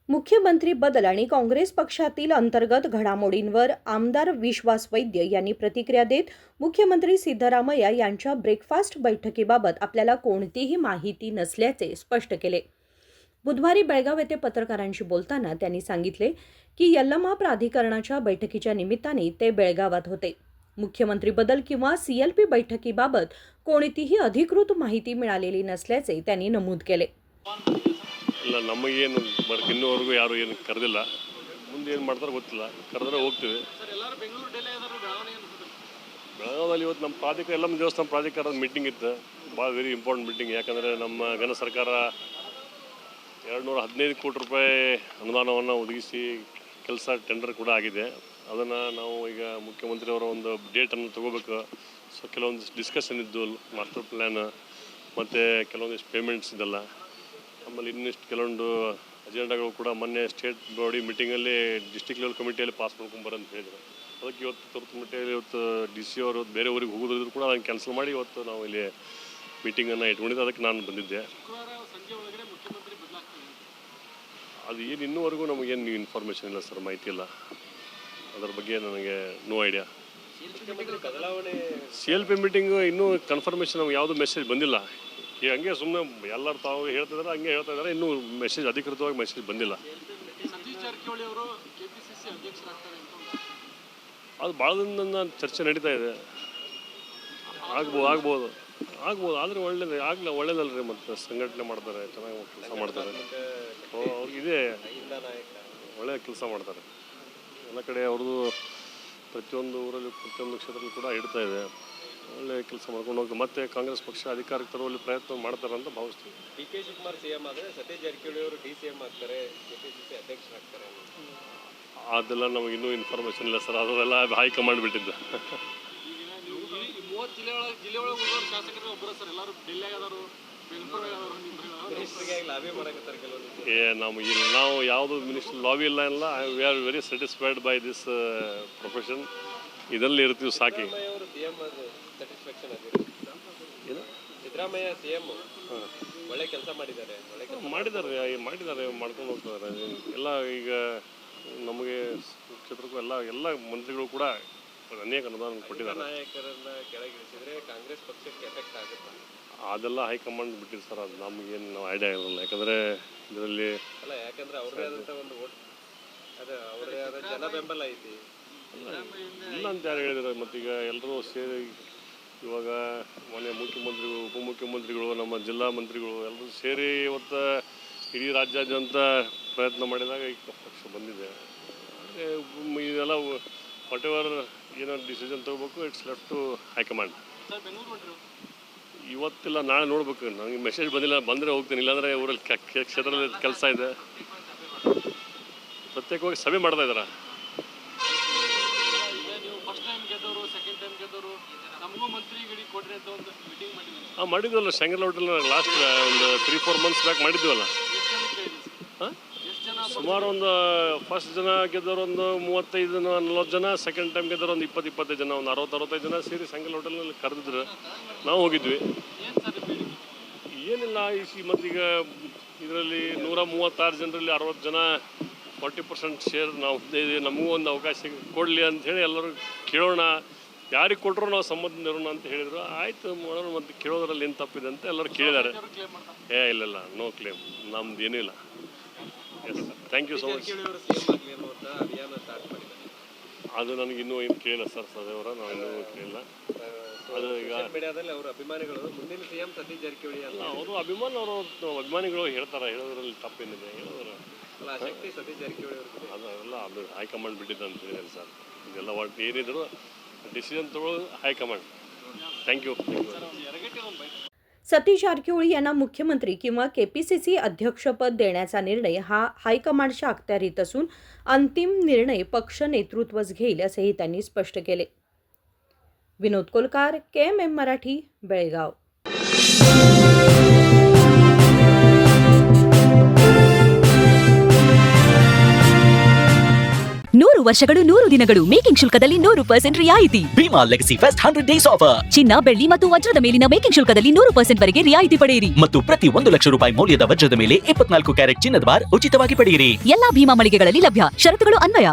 मुख्यमंत्री बदल आणि काँग्रेस पक्षातील अंतर्गत घडामोडींवर आमदार विश्वास वैद्य यांनी प्रतिक्रिया देत मुख्यमंत्री सिद्धरामय्या यांच्या ब्रेकफास्ट बैठकीबाबत आपल्याला कोणतीही माहिती नसल्याचे स्पष्ट केले. बुधवारी बेळगाव येथे पत्रकारांशी बोलताना त्यांनी सांगितले की यल्लमा प्राधिकरणाच्या बैठकीच्या निमित्ताने ते बेळगावात होते. मुख्यमंत्री बदल किंवा सीएलपी बैठकीबाबत कोणतीही अधिकृत माहिती मिळालेली नसल्याचे त्यांनी नमूद केले. ಇಲ್ಲ ನಮಗೇನು ಬಟ್ ಇನ್ನೂವರೆಗೂ ಯಾರು ಏನು ಕರೆದಿಲ್ಲ. ಮುಂದೆ ಏನು ಮಾಡ್ತಾರೆ ಗೊತ್ತಿಲ್ಲ. ಕರೆದ್ರೆ ಹೋಗ್ತೀವಿ. ಬೆಳಗಾವದಲ್ಲಿ ಇವತ್ತು ನಮ್ಮ ಪ್ರಾಧಿಕಾರ ಎಲ್ಲ ದೇವಸ್ಥಾನ ಪ್ರಾಧಿಕಾರದ ಮೀಟಿಂಗ್ ಇತ್ತು. ಭಾಳ ವೆರಿ ಇಂಪಾರ್ಟೆಂಟ್ ಮೀಟಿಂಗ್. ಯಾಕಂದರೆ ನಮ್ಮ ಘನ ಸರ್ಕಾರ 215 ಕೋಟಿ ರೂಪಾಯಿ ಅನುದಾನವನ್ನು ಒದಗಿಸಿ ಕೆಲಸ ಟೆಂಡರ್ ಕೂಡ ಆಗಿದೆ. ಅದನ್ನು ನಾವು ಈಗ ಮುಖ್ಯಮಂತ್ರಿಯವರ ಒಂದು ಡೇಟನ್ನು ತೊಗೋಬೇಕು. ಸೊ ಕೆಲವೊಂದಿಷ್ಟು ಡಿಸ್ಕಷನ್ ಇದ್ದು ಮಾಸ್ಟರ್ ಪ್ಲ್ಯಾನ್ ಮತ್ತು ಕೆಲವೊಂದಿಷ್ಟು ಪೇಮೆಂಟ್ಸ್ ಇದೆಲ್ಲ. ಆಮೇಲೆ ಇನ್ನಿಷ್ಟು ಕೆಲವೊಂದು ಅಜೆಂಡಾಗಳು ಕೂಡ ಮೊನ್ನೆ ಸ್ಟೇಟ್ ಬಾಡಿ ಮೀಟಿಂಗಲ್ಲಿ ಡಿಸ್ಟ್ರಿಕ್ಟ್ ಲೆವೆಲ್ ಕಮಿಟಿಯಲ್ಲಿ ಪಾಸ್ ಮಾಡ್ಕೊಂಬರ ಅಂತ ಹೇಳಿದರು. ಅದಕ್ಕೆ ಇವತ್ತು ತುರ್ತು ಮಟ್ಟಿಯಲ್ಲಿ ಇವತ್ತು DC ಅವರು ಬೇರೆ ಊರಿಗೆ ಹೋಗೋದಿದ್ರು ಕೂಡ ಅದನ್ನು ಕ್ಯಾನ್ಸಲ್ ಮಾಡಿ ಇವತ್ತು ನಾವು ಇಲ್ಲಿ ಮೀಟಿಂಗನ್ನು ಇಟ್ಕೊಂಡಿದ್ದು. ಅದಕ್ಕೆ ನಾನು ಬಂದಿದ್ದೆ. ಅದು ಏನು ಇನ್ನೂವರೆಗೂ ನಮಗೇನು ಇನ್ಫಾರ್ಮೇಷನ್ ಇಲ್ಲ ಸರ್, ಮಾಹಿತಿ ಇಲ್ಲ. ಅದರ ಬಗ್ಗೆ ನನಗೆ ನೋ ಐಡಿಯಾ. CLP ಮೀಟಿಂಗು ಇನ್ನೂ ಕನ್ಫರ್ಮೇಷನ್ ನಮ್ಗೆ ಯಾವುದೂ ಮೆಸೇಜ್ ಬಂದಿಲ್ಲ. ಈಗ ಹಂಗೆ ಸುಮ್ಮನೆ ಎಲ್ಲರೂ ತಾವು ಹೇಳ್ತಿದ್ದಾರೆ, ಹಂಗೆ ಹೇಳ್ತಾ ಇದ್ದಾರೆ. ಇನ್ನೂ ಮೆಸೇಜ್ ಅಧಿಕೃತವಾಗಿ ಮೆಸೇಜ್ ಬಂದಿಲ್ಲ. ಅದು ಭಾಳ ದಿನದಿಂದ ಚರ್ಚೆ ನಡೀತಾ ಇದೆ. ಆಗ್ಬೋದು ಆದರೆ ಒಳ್ಳೇದಲ್ಲ ರೀ. ಮತ್ತು ಸಂಘಟನೆ ಮಾಡ್ತಾರೆ, ಚೆನ್ನಾಗಿ ಕೆಲಸ ಮಾಡ್ತಾರೆ. ಅವ್ರಿಗಿದೆ ಒಳ್ಳೆಯ ಕೆಲಸ ಮಾಡ್ತಾರೆ. ಎಲ್ಲ ಕಡೆ ಅವ್ರದ್ದು ಪ್ರತಿಯೊಂದು ಊರಲ್ಲಿ ಪ್ರತಿಯೊಂದು ಕ್ಷೇತ್ರದಲ್ಲಿ ಕೂಡ ಇಡ್ತಾ ಇದೆ. ಒಳ್ಳೆಯ ಕೆಲಸ ಮಾಡ್ಕೊಂಡು ಹೋಗಿ ಮತ್ತೆ ಕಾಂಗ್ರೆಸ್ ಪಕ್ಷ ಅಧಿಕಾರಕ್ಕೆ ತರುವಲ್ಲಿ ಪ್ರಯತ್ನ ಮಾಡ್ತಾರೆ ಅಂತ ಭಾವಿಸ್ತೀವಿ. DK ಶಿವಕುಮಾರ್ CM ಆದರೆ ಸತೀಶ್ ಜಾರಕಿಹೊಳಿ ಅವರು DCM ಆಗ್ತಾರೆ, KPCC ಅಧ್ಯಕ್ಷರಾಗ್ತಾರೆ. ಅದೆಲ್ಲ ನಮಗೆ ಇನ್ನೂ ಇನ್ಫಾರ್ಮೇಷನ್ ಇಲ್ಲ ಸರ್. ಅದೆಲ್ಲ ಹೈಕಮಾಂಡ್ ಬಿಟ್ಟಿದ್ದು. ನಾವು ಯಾವುದು ಮಿನಿಸ್ಟರ್ ಲಾಬಿ ಇಲ್ಲ. We are very satisfied by this profession. ಇದರಲ್ಲಿ ಇರ್ತೀವಿ ಸಾಕಿ. ಸಿದ್ದರಾಮಯ್ಯ CM ಒಳ್ಳೆ ಕೆಲಸ ಮಾಡಿದ್ದಾರೆ ಮಾಡ್ಕೊಂಡು ಹೋಗ್ತಾರೆ ಎಲ್ಲ. ಈಗ ನಮಗೆ ಕ್ಷೇತ್ರಕ್ಕೂ ಎಲ್ಲ ಮಂತ್ರಿಗಳು ಕೂಡ ಅನೇಕ ಅನುದಾನ ಕೊಟ್ಟಿದ್ದಾರೆ. ನಾಯಕರನ್ನ ಕೆಳಗಿಳಿಸಿದ್ರೆ ಕಾಂಗ್ರೆಸ್ ಪಕ್ಷಕ್ಕೆ ಎಫೆಕ್ಟ್ ಆಗುತ್ತೆ. ಅದೆಲ್ಲ ಹೈಕಮಾಂಡ್ ಬಿಟ್ಟಿದ್ದು ಸರ್. ಅದು ನಮಗೇನು ನಾವು ಐಡಿಯಾ ಇರಲ್ಲ. ಯಾಕಂದರೆ ಇದರಲ್ಲಿ ಯಾಕಂದ್ರೆ ಅವ್ರದೇ ಆದಂಥ ಒಂದು ಅವ್ರದೇ ಆದ ಜನ ಬೆಂಬಲ ಐತಿ. ಇಲ್ಲ ಅಂತ ಯಾರು ಹೇಳಿದ್ದಾರೆ. ಮತ್ತೀಗ ಎಲ್ಲರೂ ಸೇರಿ ಇವಾಗ ಮೊನ್ನೆ ಮುಖ್ಯಮಂತ್ರಿಗಳು, ಉಪಮುಖ್ಯಮಂತ್ರಿಗಳು, ನಮ್ಮ ಜಿಲ್ಲಾ ಮಂತ್ರಿಗಳು ಎಲ್ಲರೂ ಸೇರಿ ಇವತ್ತು ಇಡೀ ರಾಜ್ಯಾದ್ಯಂತ ಪ್ರಯತ್ನ ಮಾಡಿದಾಗ ಈಗ ಪಕ್ಷ ಬಂದಿದೆ. ಇದೆಲ್ಲ ವಾಟ್ ಎವರ್ ಏನೋ ಡಿಸಿಷನ್ ತೊಗೋಬೇಕು, ಇಟ್ಸ್ ಲೆಫ್ಟ್ ಟು ಹೈಕಮಾಂಡ್. ಇವತ್ತಿಲ್ಲ, ನಾಳೆ ನೋಡ್ಬೇಕು. ನನಗೆ ಮೆಸೇಜ್ ಬಂದಿಲ್ಲ. ಬಂದರೆ ಹೋಗ್ತೀನಿ, ಇಲ್ಲಾಂದರೆ ಊರಲ್ಲಿ ಕ್ಷೇತ್ರದಲ್ಲಿ ಕೆಲಸ ಇದೆ. ಪ್ರತ್ಯೇಕವಾಗಿ ಸಭೆ ಮಾಡ್ತಾ ಇದ್ದಾರೆ. ಮಾಡಿದ್ವಲ್ಲ ಶಂಕರ್ ಹೋಟೆಲ್ ಲಾಸ್ಟ್ ಒಂದು 3-4 ಮಂತ್ಸ್ ಬ್ಯಾಕ್ ಮಾಡಿದ್ವಲ್ಲ. ಸುಮಾರು ಒಂದು ಫಸ್ಟ್ ಜನ ಗೆದ್ದವರು ಒಂದು 35-40 ಜನ, ಸೆಕೆಂಡ್ ಟೈಮ್ ಗೆದ್ದವರು ಒಂದು 20-25 ಜನ, ಒಂದು 60-65 ಜನ ಸೇರಿ ಶಂಕರ್ ಹೋಟೆಲ್ನಲ್ಲಿ ಕರೆದಿದ್ರು. ನಾವು ಹೋಗಿದ್ವಿ. ಏನಿಲ್ಲ, ಮತ್ತೀಗ ಇದರಲ್ಲಿ 136 ಜನರಲ್ಲಿ 60 ಜನ 40% ಶೇರ್ ನಾವು ನಮಗೂ ಒಂದು ಅವಕಾಶ ಕೊಡಲಿ ಅಂಥೇಳಿ ಎಲ್ಲರೂ ಕೇಳೋಣ. ಯಾರಿಗೆ ಕೊಟ್ಟರು ನಾವು ಸಂಬಂಧ ಇರೋಣ ಅಂತ ಹೇಳಿದರು. ಆಯಿತು ಮಾಡೋಣ, ಮತ್ತು ಕೇಳೋದ್ರಲ್ಲಿ ಏನು ತಪ್ಪಿದೆ ಅಂತ ಎಲ್ಲರೂ ಕೇಳಿದ್ದಾರೆ. ಇಲ್ಲ, ನೋ ಕ್ಲೇಮ್, ನಮ್ದು ಏನೂ ಇಲ್ಲ. Yes sir, thank you so much. ಅದು ನನಗೆ ಇನ್ನೂ ಏನು ಕೇಳಿಲ್ಲ ಸರ್. ಸದೇವರ ನಾವು ಇನ್ನೂ ಕೇಳಿಲ್ಲ. ಅದು ಈಗ ಅವರ ಅಭಿಮಾನಿಗಳು ಮುಂದಿನ CM ಸತೀಶ್ ಜಾರಕಿಹೊಳಿ ಅಲ್ಲ, ಅವರು ಅಭಿಮಾನಿಗಳು ಹೇಳ್ತಾರೆ. ಹೇಳೋದ್ರಲ್ಲಿ ತಪ್ಪೇನಿದೆ? ಹೇಳೋದ್ರ ಶಕ್ತಿ ಸತೀಶ್ ಜಾರಕಿಹೊಳಿ ಅದೆಲ್ಲ ಅದು ಹೈಕಮಾಂಡ್ ಬಿಟ್ಟಿದ್ದು ಅಂತ ಹೇಳಿದ್ದಾರೆ ಸರ್. ಇದೆಲ್ಲ ಒಟ್ಟು ಏನಿದ್ರು decision तोळोದು high command. Thank you. Satish Jarkiholi यांना मुख्यमंत्री किंवा KPCC अध्यक्षपद देण्याचा निर्णय हा हायकमांडच्या अखत्यारीत असून अंतिम निर्णय पक्ष नेतृत्वच घेईल असेही त्यांनी स्पष्ट केले. विनोद कोलकार, KMM मराठी, बेळगाव. ವರ್ಷಗಳು 100 ದಿನಗಳು ಮೇಕಿಂಗ್ ಶುಲ್ಕದಲ್ಲಿ 100% ರಿಯಾಯಿತಿ. Bhima legacy fest 100 days offer ಚಿನ್ನ, ಬೆಳ್ಳಿ ಮತ್ತು ವಜ್ರದ ಮೇಲಿನ ಮೇಕಿಂಗ್ ಶುಲ್ಕದಲ್ಲಿ 100% ವರೆಗೆ ರಿಯಾಯಿತಿ ಪಡೆಯಿರಿ. ಮತ್ತು ಪ್ರತಿ 1 ಲಕ್ಷ ರೂಪಾಯಿ ಮೌಲ್ಯದ ವಜ್ರದ ಮೇಲೆ 24 ಕ್ಯಾರೆಟ್ ಚಿನ್ನದ ಬಾರ್ ಉಚಿತವಾಗಿ ಪಡೆಯಿರಿ. ಎಲ್ಲಾ ಭೀಮಾ ಮಳಿಗೆಗಳಲ್ಲಿ ಲಭ್ಯ. ಷರತ್ತುಗಳು ಅನ್ವಯ.